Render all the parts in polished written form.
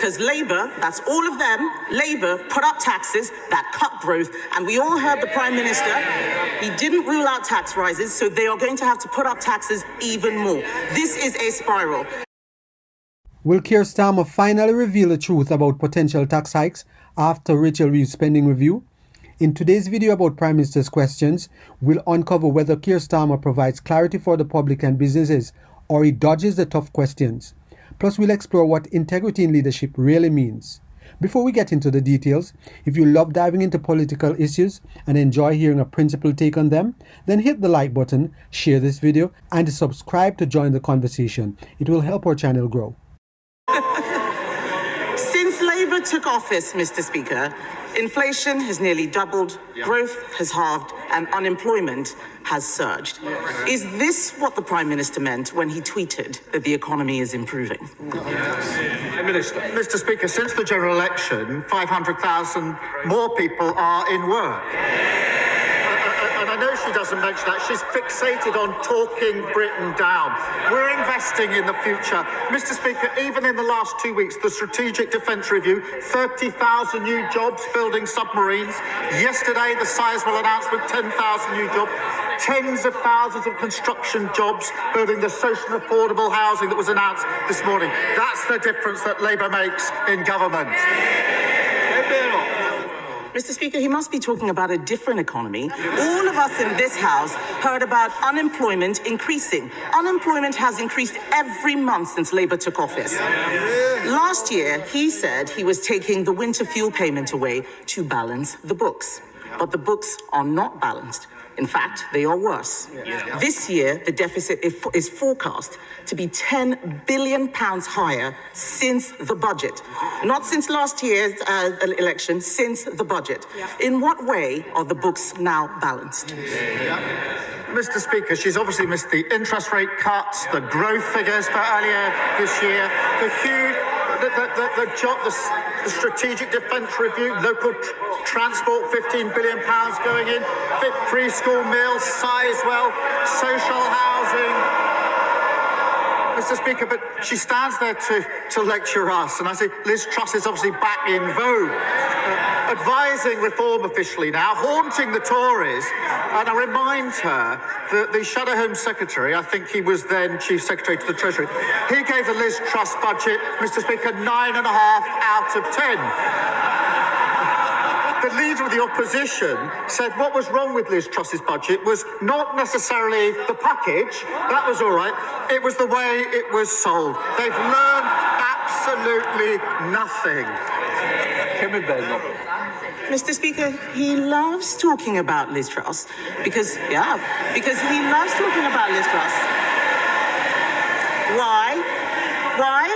because Labour, that's all of them, Labour put up taxes that cut growth, and we all heard the Prime Minister, he didn't rule out tax rises, so they are going to have to put up taxes even more. This is a spiral. Will Keir Starmer finally reveal the truth about potential tax hikes after Rachel Reeves' spending review? In today's video about Prime Minister's questions, we'll uncover whether Keir Starmer provides clarity for the public and businesses, or he dodges the tough questions. Plus, we'll explore what integrity in leadership really means. Before we get into the details, if you love diving into political issues and enjoy hearing a principled take on them, then hit the like button, share this video, and subscribe to join the conversation. It will help our channel grow. Since Labour took office, Mr. Speaker, inflation has nearly doubled, growth has halved, and unemployment has surged. Is this what the Prime Minister meant when he tweeted that the economy is improving? Mr. Speaker, since the general election, 500,000 more people are in work. And I know she doesn't mention that. She's fixated on talking Britain down. We're investing in the future. Mr. Speaker, even in the last 2 weeks, the Strategic Defence Review, 30,000 new jobs building submarines. Yesterday, the Sizewell announcement, 10,000 new jobs. Tens of thousands of construction jobs building the social and affordable housing that was announced this morning. That's the difference that Labour makes in government. Mr. Speaker, he must be talking about a different economy. All of us in this House heard about unemployment increasing. Unemployment has increased every month since Labour took office. Last year, he said he was taking the winter fuel payment away to balance the books. But the books are not balanced. In fact, they are worse. This year, the deficit is forecast to be £10 billion higher since the budget. Not since last year's election, since the budget. In what way are the books now balanced? Mr. Speaker, she's obviously missed the interest rate cuts, the growth figures for earlier this year, the huge, the Strategic Defence Review, local transport, £15 billion going in, free school meals, Sizewell, social housing. Mr. Speaker, but she stands there to lecture us, and I say Liz Truss is obviously back in vogue, advising reform officially now, haunting the Tories, and I remind her that the Shadow Home Secretary, I think he was then Chief Secretary to the Treasury, he gave the Liz Truss budget, Mr. Speaker, 9.5 out of 10. The Leader of the Opposition said what was wrong with Liz Truss's budget was not necessarily the package, that was all right, it was the way it was sold. They've learned absolutely nothing. Mr. Speaker, he loves talking about Liz Truss because he loves talking about Liz Truss. Why? Why?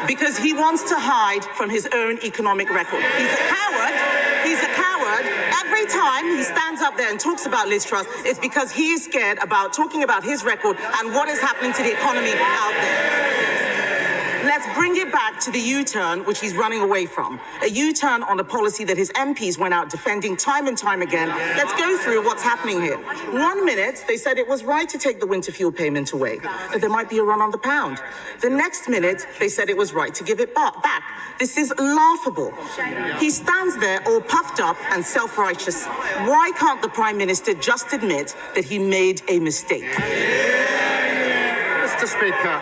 Because he wants to hide from his own economic record. He's a coward. He's a coward. Every time he stands up there and talks about Liz Truss, it's because he is scared about talking about his record and what is happening to the economy out there. Let's bring it back to the U-turn, which he's running away from. A U-turn on a policy that his MPs went out defending time and time again. Let's go through what's happening here. 1 minute, they said it was right to take the winter fuel payment away, that there might be a run on the pound. The next minute, they said it was right to give it back. This is laughable. He stands there all puffed up and self-righteous. Why can't the Prime Minister just admit that he made a mistake? Mr. Speaker,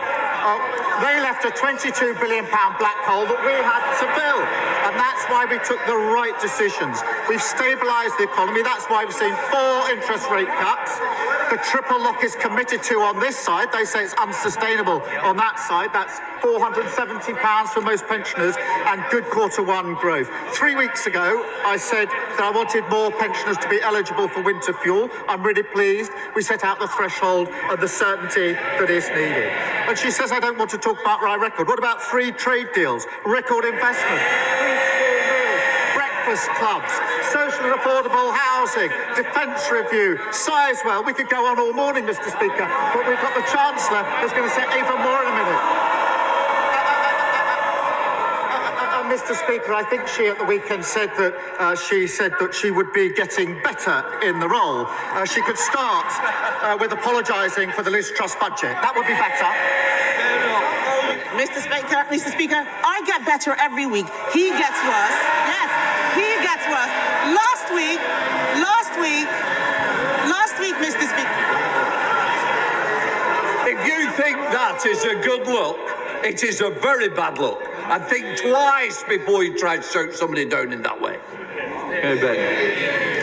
they left a £22 billion black hole that we had to fill. And that's why we took the right decisions. We've stabilised the economy. That's why we've seen 4 interest rate cuts. The triple lock is committed to on this side. They say it's unsustainable on that side. That's £470 for most pensioners and good Q1 growth. 3 weeks ago, I said that I wanted more pensioners to be eligible for winter fuel. I'm really pleased. We set out the threshold and the certainty that is needed. And she says I don't want to talk about my record. What about free trade deals, record investment, free school meals, breakfast clubs, social and affordable housing, defence review, Sizewell? We could go on all morning, Mr. Speaker, but we've got the Chancellor who's going to say even more in a minute. Mr. Speaker, I think she at the weekend said that she would be getting better in the role. She could start with apologising for the Liz Truss budget. That would be better. Mr. Speaker, I get better every week. He gets worse. Yes, he gets worse. Last week, Mr. Speaker. If you think that is a good look, it is a very bad look. And think twice before you try to shoot somebody down in that way.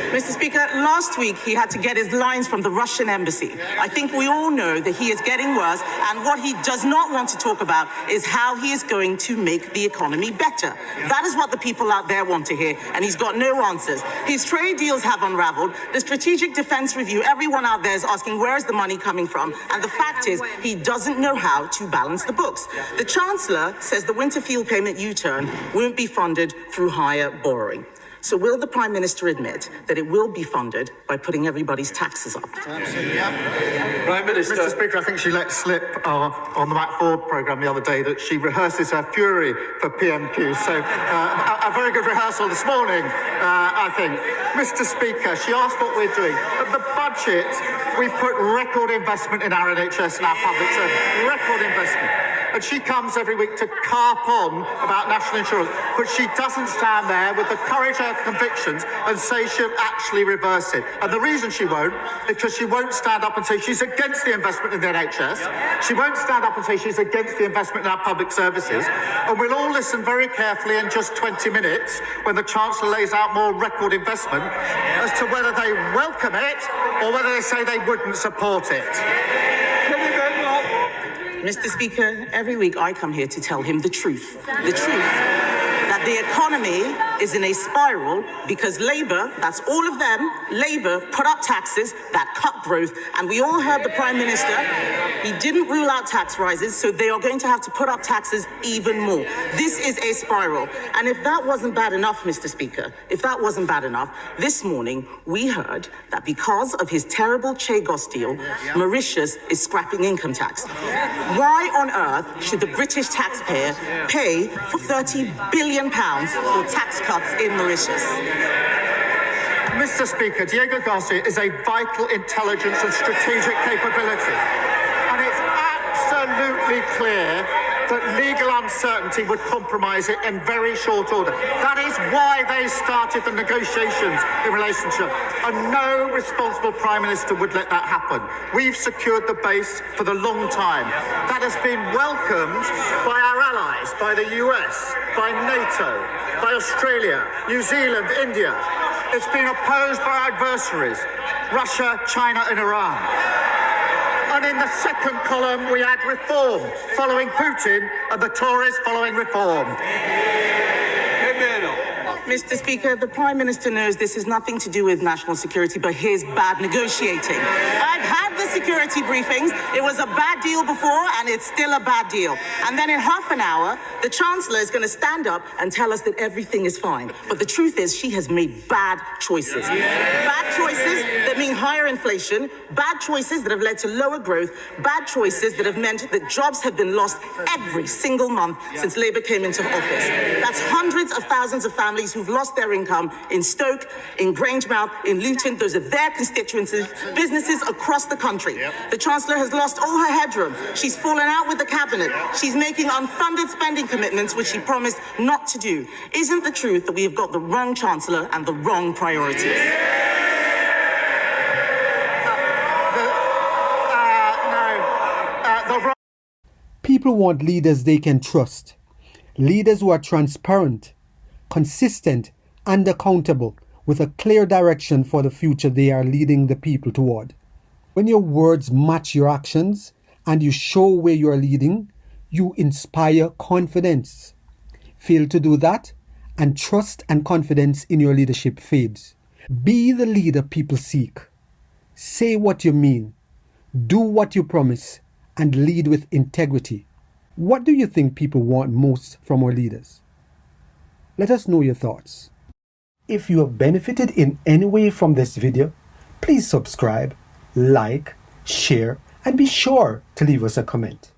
Mr. Speaker, last week he had to get his lines from the Russian embassy. I think we all know that he is getting worse, and what he does not want to talk about is how he is going to make the economy better. That is what the people out there want to hear, and he's got no answers. His trade deals have unraveled. The Strategic Defense Review, everyone out there is asking where is the money coming from, and the fact is he doesn't know how to balance the books. The Chancellor says the winter fuel payment U-turn won't be funded through higher borrowing. So will the Prime Minister admit that it will be funded by putting everybody's taxes up? Absolutely, yeah. Prime Minister. Mr. Speaker, I think she let slip on the Matt Ford programme the other day that she rehearses her fury for PMQ. So a very good rehearsal this morning, I think. Mr. Speaker, she asked what we're doing. At the budget, we put record investment in our NHS and our public service. Record investment. And she comes every week to carp on about national insurance, but she doesn't stand there with the courage of her convictions and say she'll actually reverse it. And the reason she won't, because she won't stand up and say she's against the investment in the NHS. She won't stand up and say she's against the investment in our public services. And we'll all listen very carefully in just 20 minutes when the Chancellor lays out more record investment as to whether they welcome it or whether they say they wouldn't support it. Mr. Speaker, every week I come here to tell him the truth. The truth that the economy is in a spiral because Labour, that's all of them, Labour put up taxes that cut growth. And we all heard the Prime Minister, he didn't rule out tax rises, so they are going to have to put up taxes even more. This is a spiral. And if that wasn't bad enough, Mr. Speaker, if that wasn't bad enough, this morning we heard that because of his terrible Chagos deal, Mauritius is scrapping income tax. Why on earth should the British taxpayer pay for £30 billion for tax cuts in Mauritius? Mr. Speaker, Diego Garcia is a vital intelligence and strategic capability. And it's absolutely clear that legal uncertainty would compromise it in very short order. That is why they started the negotiations in relationship. And no responsible Prime Minister would let that happen. We've secured the base for the long time. That has been welcomed by our allies, by the US, by NATO, by Australia, New Zealand, India. It's been opposed by our adversaries, Russia, China and Iran. And in the second column, we add reform, following Putin, and the Tories following reform. Mr. Speaker, the Prime Minister knows this is nothing to do with national security, but his bad negotiating. I've had the security briefings. It was a bad deal before, and it's still a bad deal. And then in half an hour, the Chancellor is going to stand up and tell us that everything is fine. But the truth is, she has made bad choices. Bad choices that mean higher inflation, bad choices that have led to lower growth, bad choices that have meant that jobs have been lost every single month since Labour came into office. That's hundreds of thousands of families who've lost their income in Stoke, in Grangemouth, in Luton. Those are their constituencies, businesses across the country. The Chancellor has lost all her headroom. She's fallen out with the Cabinet. She's making unfunded spending commitments, which she promised not to do. Isn't the truth that we have got the wrong Chancellor and the wrong priorities? People want leaders they can trust. Leaders who are transparent, consistent and accountable, with a clear direction for the future they are leading the people toward. When your words match your actions and you show where you are leading, you inspire confidence. Fail to do that, and trust and confidence in your leadership fades. Be the leader people seek. Say what you mean, do what you promise, and lead with integrity. What do you think people want most from our leaders? Let us know your thoughts. If you have benefited in any way from this video, please subscribe, like, share, and be sure to leave us a comment.